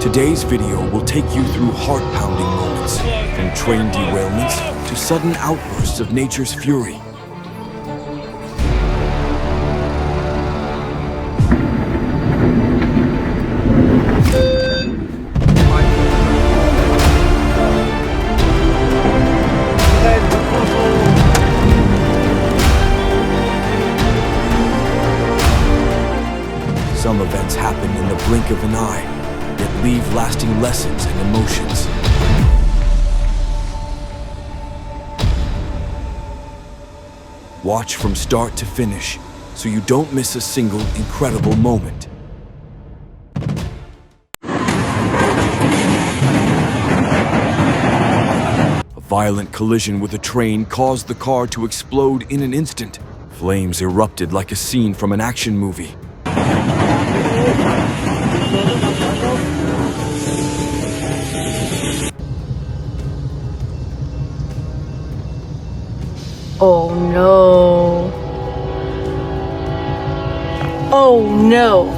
Today's video will take you through heart-pounding moments, from train derailments to sudden outbursts of nature's fury. Some events happen in the blink of an eye, yet leave lasting lessons and emotions. Watch from start to finish, so you don't miss a single incredible moment. A violent collision with a train caused the car to explode in an instant. Flames erupted like a scene from an action movie. Oh no. Oh no.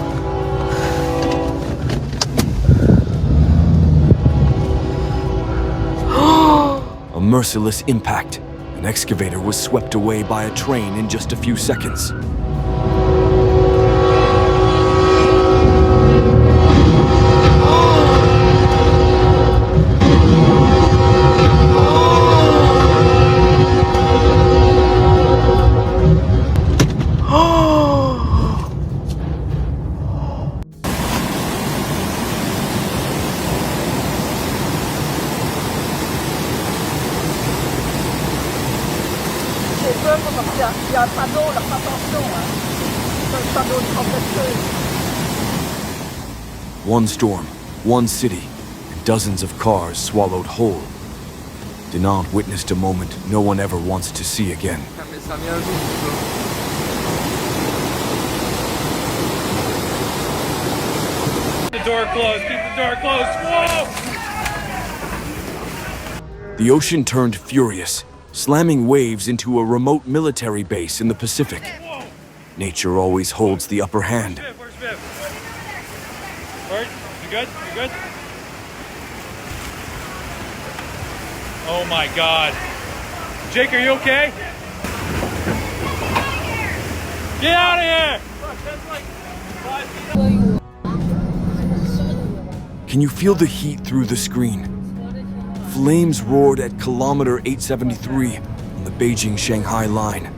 A merciless impact. An excavator was swept away by a train in just a few seconds. One storm, one city, and dozens of cars swallowed whole. Dinant witnessed a moment no one ever wants to see again. Keep the door closed, keep the door closed. Whoa! The ocean turned furious, slamming waves into a remote military base in the Pacific. Nature always holds the upper hand. Where's Viv? Bert, you good? You good? Oh my God. Jake, are you okay? Get out of here! Look, that's like 5 feet. Can you feel the heat through the screen? Flames roared at kilometer 873 on the Beijing-Shanghai line.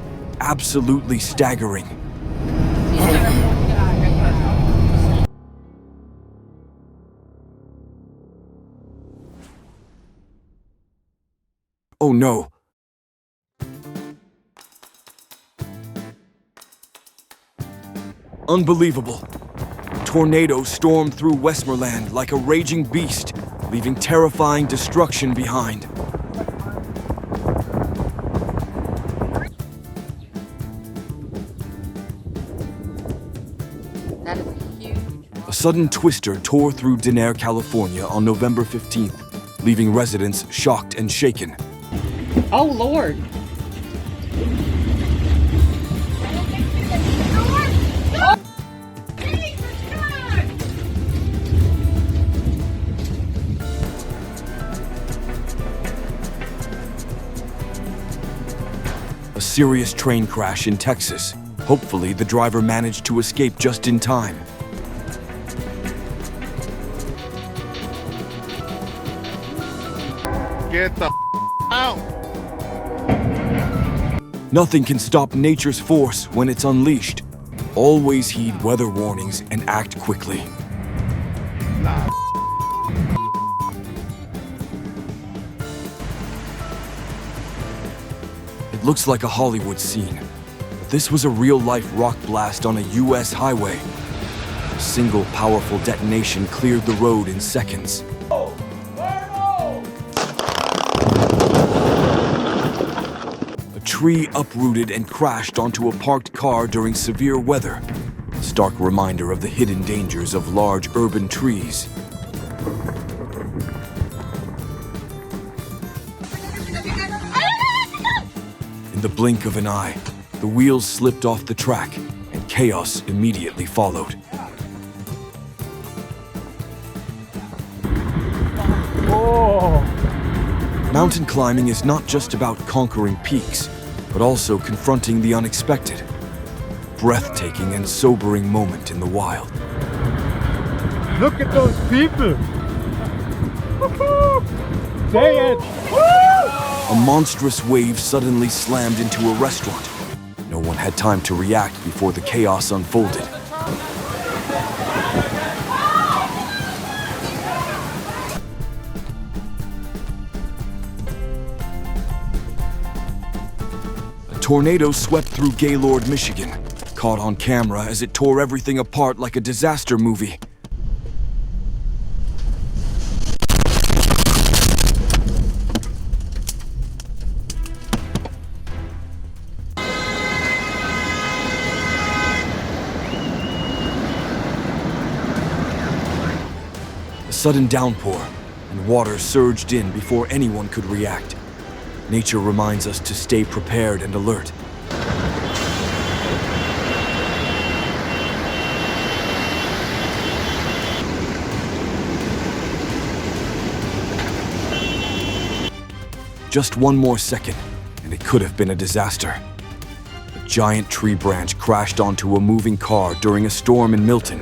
Absolutely staggering. Oh no. Unbelievable. A tornado stormed through Westmoreland like a raging beast, leaving terrifying destruction behind. That is a huge A sudden twister tore through Denair, California on November 15th, leaving residents shocked and shaken. Oh, Lord. A serious train crash in Texas. Hopefully, the driver managed to escape just in time. Get the out! Nothing can stop nature's force when it's unleashed. Always heed weather warnings and act quickly. It looks like a Hollywood scene, but this was a real-life rock blast on a U.S. highway. A single powerful detonation cleared the road in seconds. A tree uprooted and crashed onto a parked car during severe weather. A stark reminder of the hidden dangers of large urban trees. In the blink of an eye, the wheels slipped off the track, and chaos immediately followed. Mountain climbing is not just about conquering peaks, but also confronting the unexpected. Breathtaking and sobering moment in the wild. Look at those people! Dang it! A monstrous wave suddenly slammed into a restaurant. No one had time to react before the chaos unfolded. A tornado swept through Gaylord, Michigan, caught on camera as it tore everything apart like a disaster movie. A sudden downpour, and water surged in before anyone could react. Nature reminds us to stay prepared and alert. Just one more second, and it could have been a disaster. A giant tree branch crashed onto a moving car during a storm in Milton.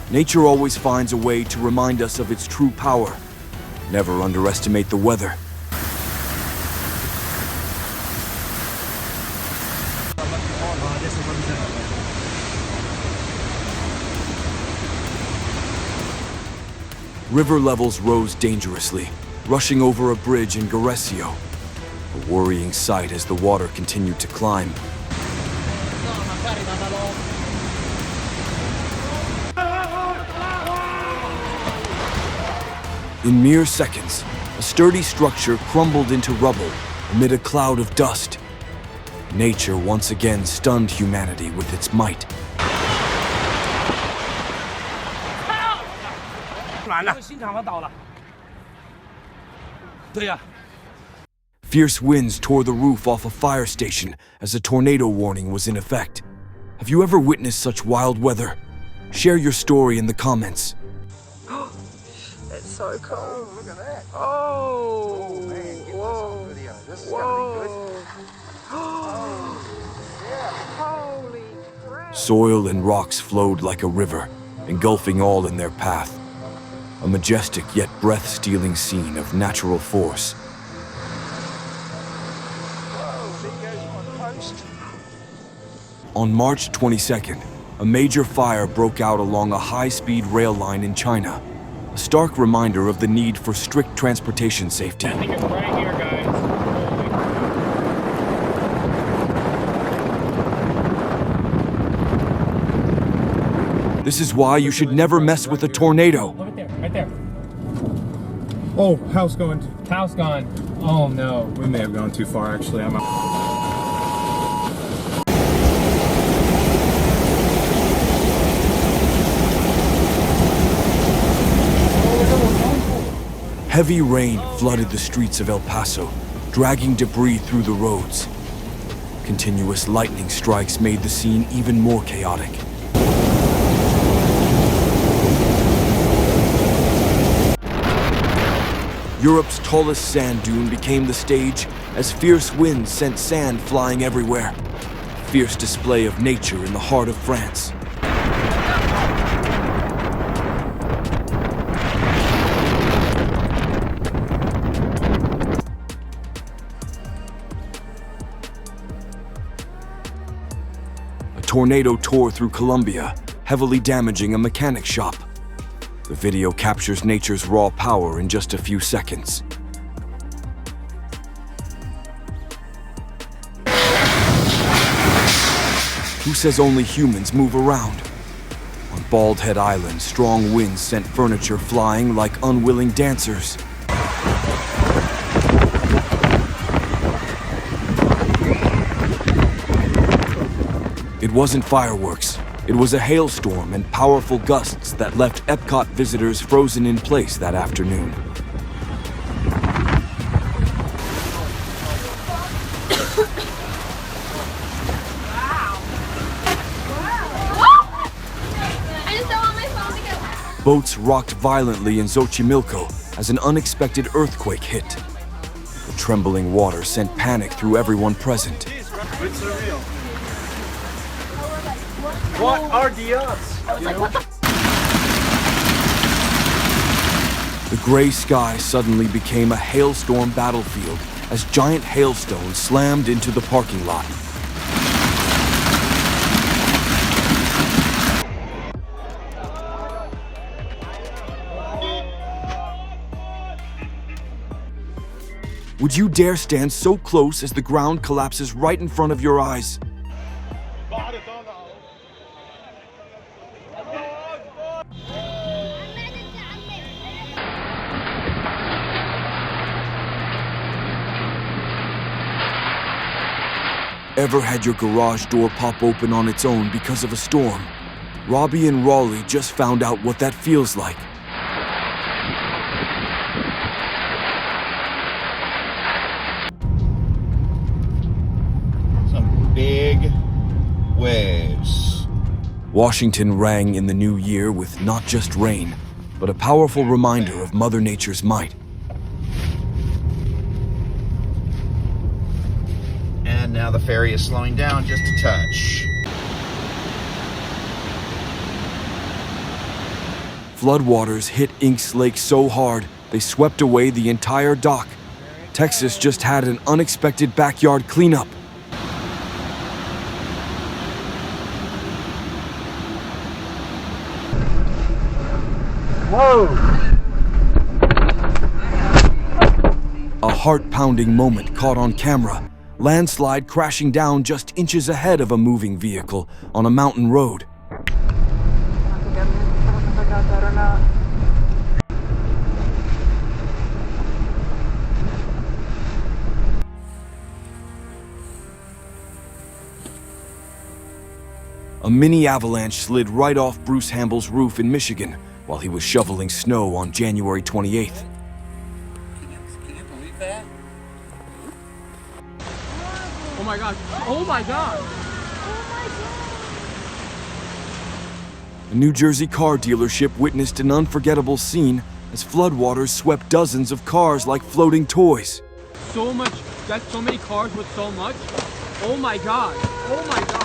Nature always finds a way to remind us of its true power. Never underestimate the weather. River levels rose dangerously, rushing over a bridge in Goresio. A worrying sight as the water continued to climb. In mere seconds, a sturdy structure crumbled into rubble amid a cloud of dust. Nature once again stunned humanity with its might. Fierce winds tore the roof off a fire station as a tornado warning was in effect. Have you ever witnessed such wild weather? Share your story in the comments. It's so cool. Oh, look at that. Oh, Oh, man, get whoa. this on video. This is Whoa. gonna be good. Holy crap. Soil and rocks flowed like a river, engulfing all in their path. A majestic yet breath-stealing scene of natural force. Videos on post. On March 22nd, a major fire broke out along a high-speed rail line in China. A stark reminder of the need for strict transportation safety. I think it's right here, guys. This is why you should never mess with a tornado. Look at there, right there. Oh, house gone. House gone. Oh no. We may have gone too far, actually. I'm out. Heavy rain flooded the streets of El Paso, dragging debris through the roads. Continuous lightning strikes made the scene even more chaotic. Europe's tallest sand dune became the stage as fierce winds sent sand flying everywhere. A fierce display of nature in the heart of France. A tornado tore through Colombia, heavily damaging a mechanic shop. The video captures nature's raw power in just a few seconds. Who says only humans move around? On Bald Head Island, strong winds sent furniture flying like unwilling dancers. It wasn't fireworks. It was a hailstorm and powerful gusts that left Epcot visitors frozen in place that afternoon. Boats rocked violently in Xochimilco as an unexpected earthquake hit. The trembling water sent panic through everyone present. It's surreal. What are the odds? The gray sky suddenly became a hailstorm battlefield as giant hailstones slammed into the parking lot. Would you dare stand so close as the ground collapses right in front of your eyes? Ever had your garage door pop open on its own because of a storm? Robbie and Raleigh just found out what that feels like. Some big waves. Washington rang in the new year with not just rain, but a powerful reminder of Mother Nature's might. And now the ferry is slowing down just a touch. Floodwaters hit Inks Lake so hard, they swept away the entire dock. Texas just had an unexpected backyard cleanup. Whoa! A heart-pounding moment caught on camera. Landslide crashing down just inches ahead of a moving vehicle on a mountain road. I don't know if I got that or not. A mini avalanche slid right off Bruce Hamble's roof in Michigan while he was shoveling snow on January 28th. Can you believe that? Oh my gosh. Oh my god. A New Jersey car dealership witnessed an unforgettable scene as floodwaters swept dozens of cars like floating toys. So much. That's so many cars with so much. Oh my god. Oh my god.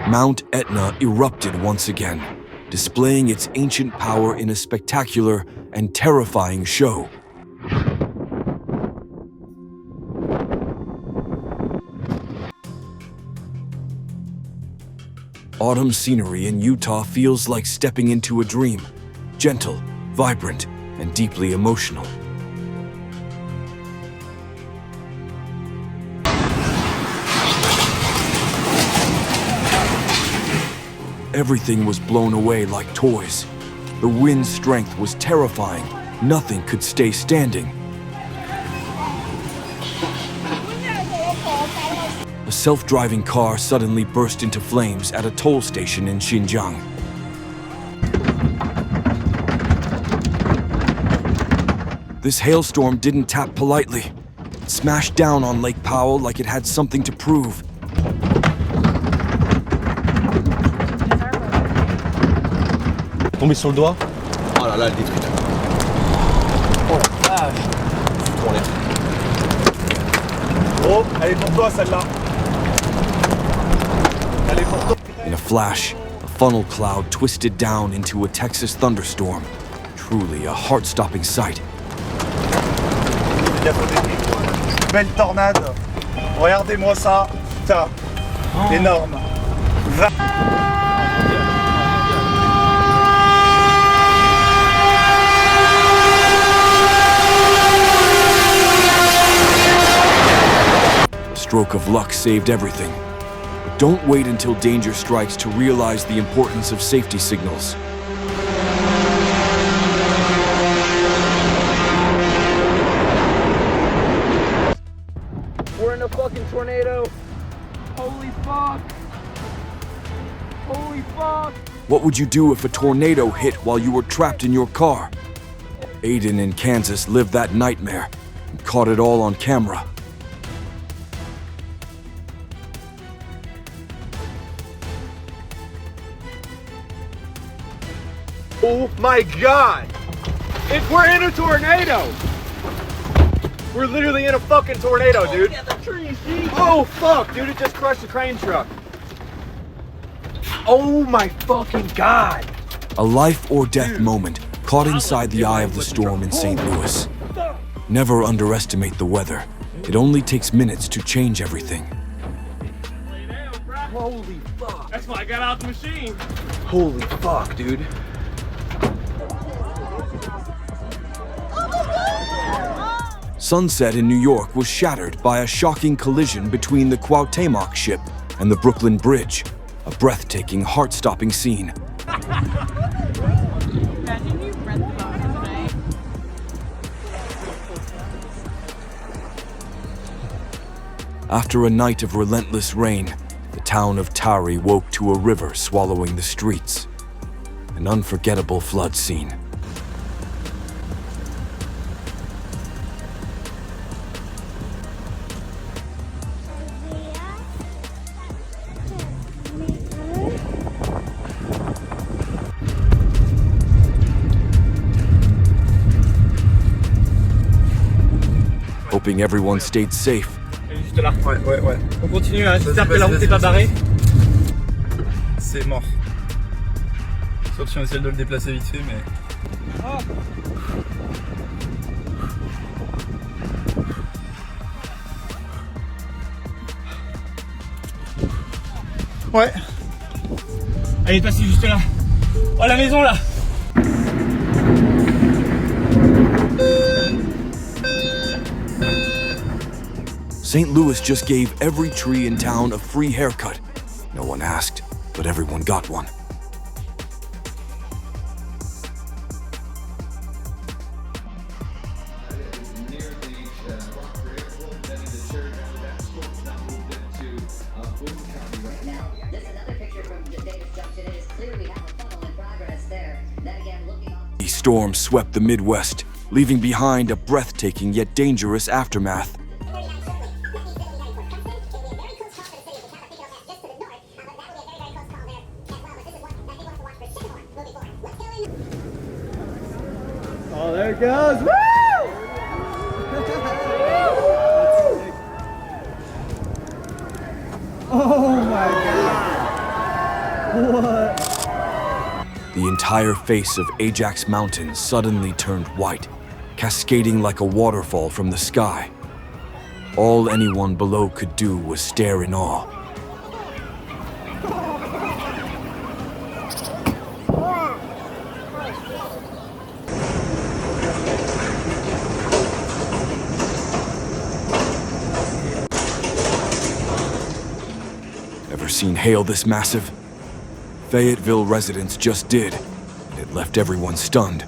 Mount Etna erupted once again, displaying its ancient power in a spectacular and terrifying show. Autumn scenery in Utah feels like stepping into a dream, gentle, vibrant, and deeply emotional. Everything was blown away like toys. The wind's strength was terrifying. Nothing could stay standing. A self-driving car suddenly burst into flames at a toll station in Xinjiang. This hailstorm didn't tap politely. It smashed down on Lake Powell like it had something to prove. Tombé sur le doigt. Oh là là, elle détruit. Oh la vache! Tournez. Oh, elle est pour toi celle-là! Elle est pour toi! In a flash, a funnel cloud twisted down into a Texas thunderstorm. Truly a heart-stopping sight. Bientôt détruit. Belle tornade! Regardez-moi ça! Putain! Énorme! Stroke of luck saved everything. But don't wait until danger strikes to realize the importance of safety signals. We're in a fucking tornado. Holy fuck. Holy fuck. What would you do if a tornado hit while you were trapped in your car? Aiden in Kansas lived that nightmare and caught it all on camera. Oh my god! We're in a tornado! We're literally in a fucking tornado, dude. Oh fuck, dude, it just crushed the crane truck. Oh my fucking god. A life or death moment caught inside the eye of the storm in St. Louis. Never underestimate the weather. It only takes minutes to change everything. Holy fuck. That's why I got out the machine. Holy fuck, dude. Sunset in New York was shattered by a shocking collision between the Cuauhtémoc ship and the Brooklyn Bridge. A breathtaking, heart-stopping scene. Imagine you read the book tonight. After a night of relentless rain, the town of Tari woke to a river swallowing the streets. An unforgettable flood scene. Hoping everyone stayed safe. Juste là. Ouais. On continue, hein. J'espère que la route n'est pas barrée. C'est mort. Sauf si on essaie de le déplacer vite fait, mais... Ouais. Elle est passée juste là. Oh, la maison là. St. Louis just gave every tree in town a free haircut. No one asked, but everyone got one. The storm swept the Midwest, leaving behind a breathtaking yet dangerous aftermath. Oh, there it goes. Woo! Oh my god. What? The entire face of Ajax Mountain suddenly turned white, cascading like a waterfall from the sky. All anyone below could do was stare in awe. Ever seen hail this massive? Fayetteville residents just did, and it left everyone stunned.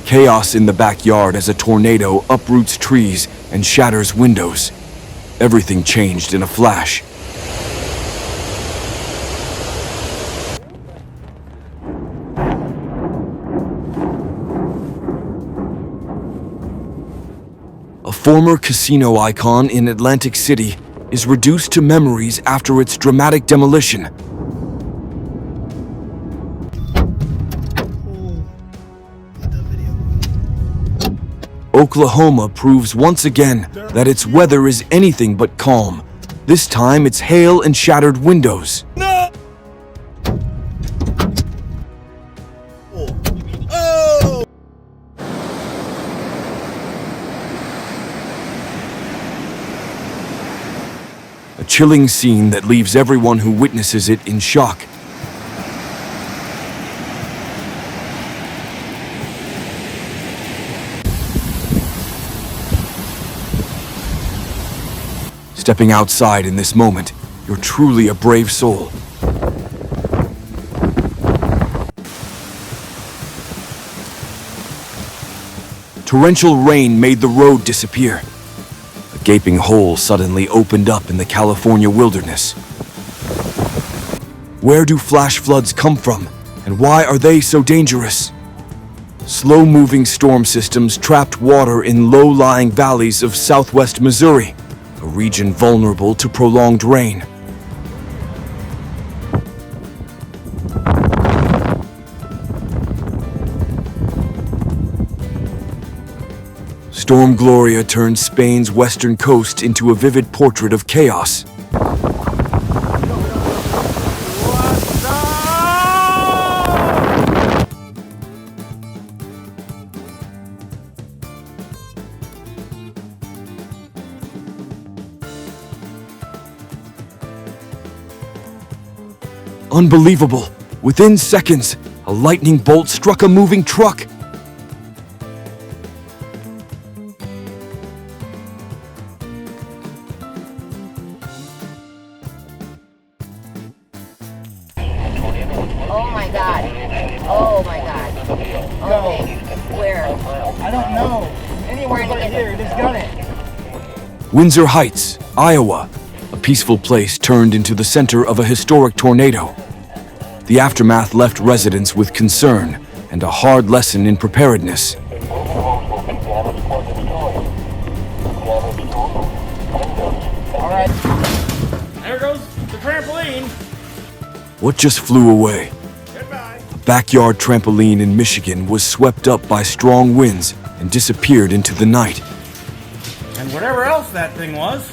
Chaos in the backyard as a tornado uproots trees and shatters windows. Everything changed in a flash. A former casino icon in Atlantic City is reduced to memories after its dramatic demolition. Oklahoma proves once again that its weather is anything but calm. This time it's hail and shattered windows. No! Oh! A chilling scene that leaves everyone who witnesses it in shock. Stepping outside in this moment, you're truly a brave soul. Torrential rain made the road disappear. A gaping hole suddenly opened up in the California wilderness. Where do flash floods come from, and why are they so dangerous? Slow-moving storm systems trapped water in low-lying valleys of southwest Missouri, a region vulnerable to prolonged rain. Storm Gloria turned Spain's western coast into a vivid portrait of chaos. Unbelievable! Within seconds, a lightning bolt struck a moving truck. Oh my god. Oh my god. Okay. Where? I don't know. Anywhere but here. Just gun it. Windsor Heights, Iowa. A peaceful place turned into the center of a historic tornado. The aftermath left residents with concern and a hard lesson in preparedness. There goes the trampoline. What just flew away? A backyard trampoline in Michigan was swept up by strong winds and disappeared into the night. And whatever else that thing was.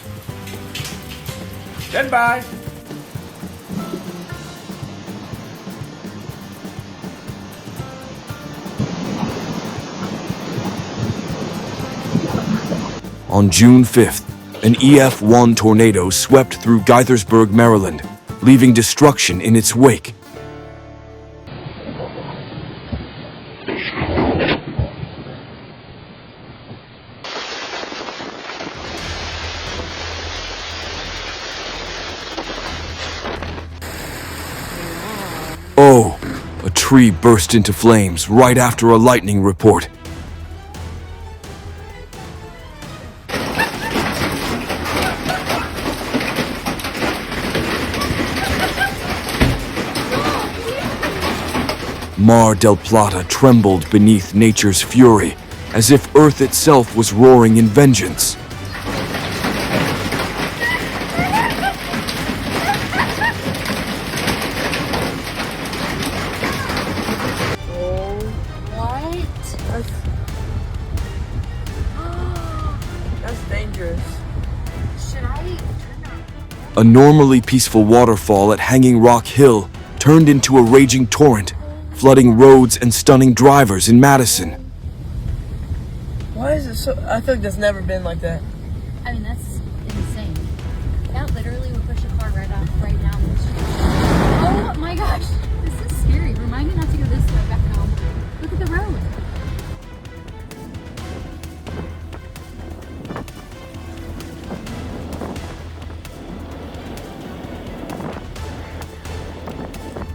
Goodbye. On June 5th, an EF1 tornado swept through Gaithersburg, Maryland, leaving destruction in its wake. Oh, a tree burst into flames right after a lightning report. Mar del Plata trembled beneath nature's fury, as if Earth itself was roaring in vengeance. That's dangerous. Should I? A normally peaceful waterfall at Hanging Rock Hill turned into a raging torrent, flooding roads and stunning drivers in Madison. Why is it so? I feel like that's never been like that. I mean, that's insane. That literally would push a car right off right now in the street. Oh my gosh, this is scary. Remind me not to go this way back home. Look at the road.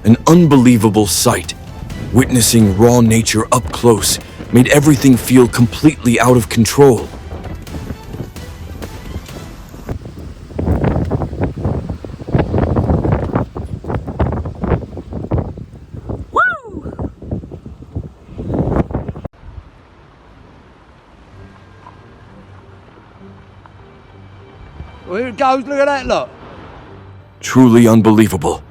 An unbelievable sight. Witnessing raw nature up close made everything feel completely out of control. Well, here it goes. Look at that, look. Truly unbelievable.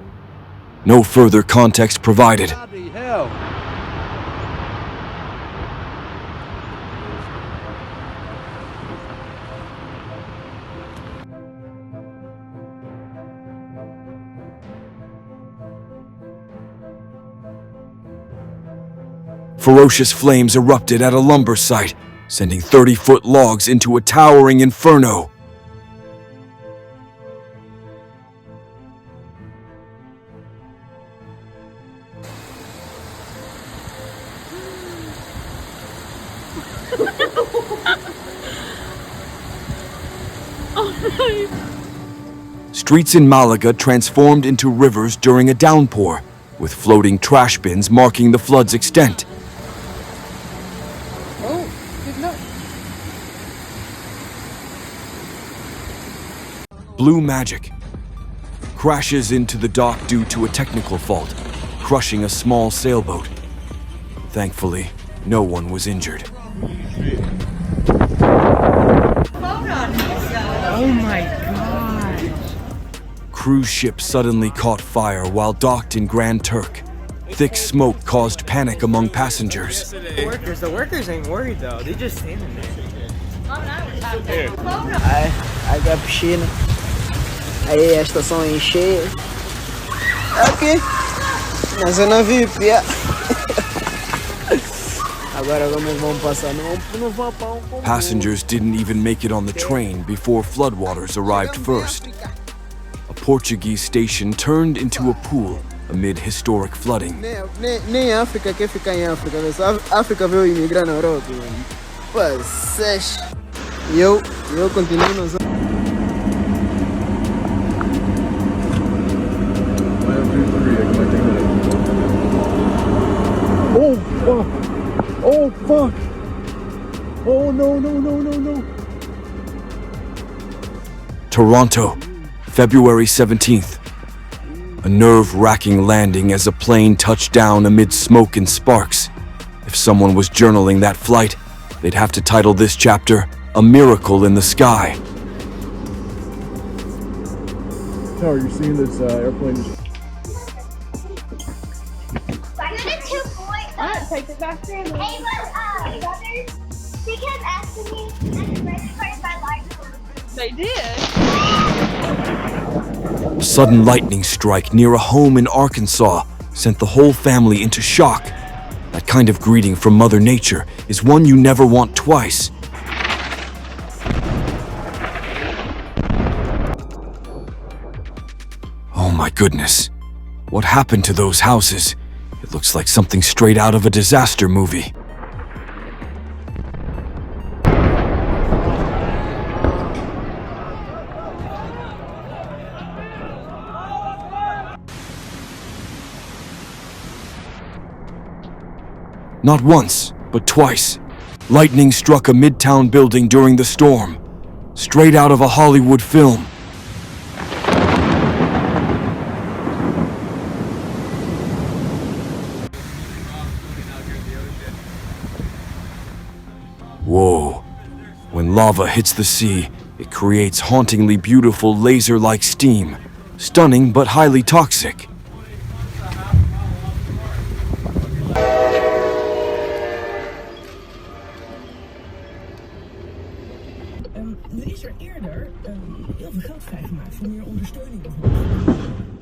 No further context provided. Bloody hell. Ferocious flames erupted at a lumber site, sending 30-foot logs into a towering inferno. Streets in Malaga transformed into rivers during a downpour, with floating trash bins marking the flood's extent. Oh, good enough. Blue magic. Crashes into the dock due to a technical fault, crushing a small sailboat. Thankfully, no one was injured. Oh my god. Cruise ship suddenly caught fire while docked in Grand Turk. Thick smoke caused panic among passengers. The workers ain't worried though. They just standing there. Aí vai a piscina. Aí a estação é cheia. Aqui. Na zona VIP. Agora vamos passar no vapão. Passengers didn't even make it on the train before floodwaters arrived first. A Portuguese station turned into a pool amid historic flooding. Nem África quer ficar em África. África veio imigrar na Europa. Vocês. E eu continuo na zona. Oh fuck! Oh fuck! Oh no. Toronto, February 17th. A nerve-wracking landing as a plane touched down amid smoke and sparks. If someone was journaling that flight, they'd have to title this chapter, "A Miracle in the Sky." Tower, you're seeing this airplane. Take it back there. Hey, but brothers, they kept asking me at the register if I liked them. They did. A sudden lightning strike near a home in Arkansas sent the whole family into shock. That kind of greeting from Mother Nature is one you never want twice. Oh my goodness. What happened to those houses? It looks like something straight out of a disaster movie. Not once, but twice. Lightning struck a midtown building during the storm. Straight out of a Hollywood film. Whoa. When lava hits the sea, it creates hauntingly beautiful laser-like steam. Stunning but highly toxic.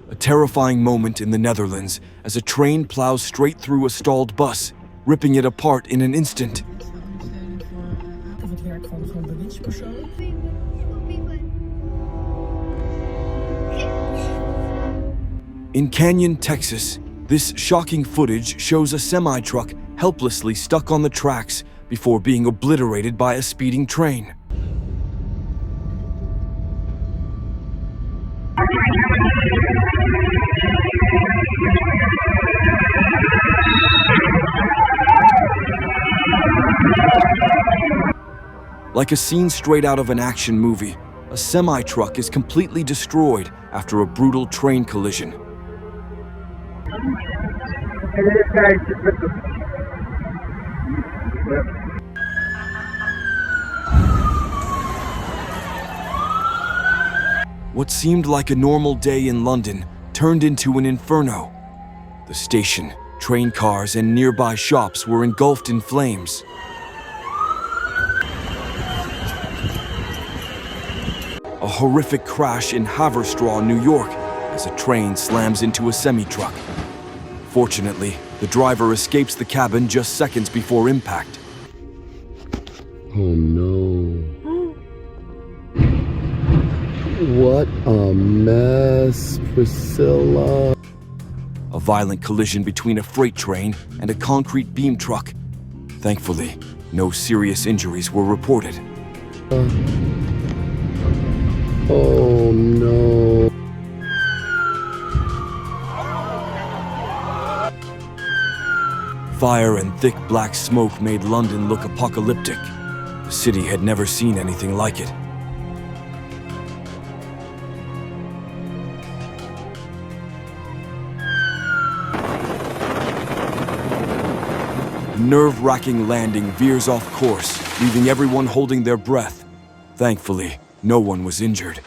A terrifying moment in the Netherlands as a train plows straight through a stalled bus, ripping it apart in an instant. In Canyon, Texas, this shocking footage shows a semi-truck helplessly stuck on the tracks before being obliterated by a speeding train. Like a scene straight out of an action movie, a semi-truck is completely destroyed after a brutal train collision. What seemed like a normal day in London turned into an inferno. The station, train cars, and nearby shops were engulfed in flames. A horrific crash in Haverstraw, New York, as a train slams into a semi-truck. Fortunately, the driver escapes the cabin just seconds before impact. Oh no. What a mess, Priscilla. A violent collision between a freight train and a concrete beam truck. Thankfully, no serious injuries were reported. Oh no. Fire and thick black smoke made London look apocalyptic. The city had never seen anything like it. nerve-wracking landing veers off course, leaving everyone holding their breath. Thankfully, no one was injured.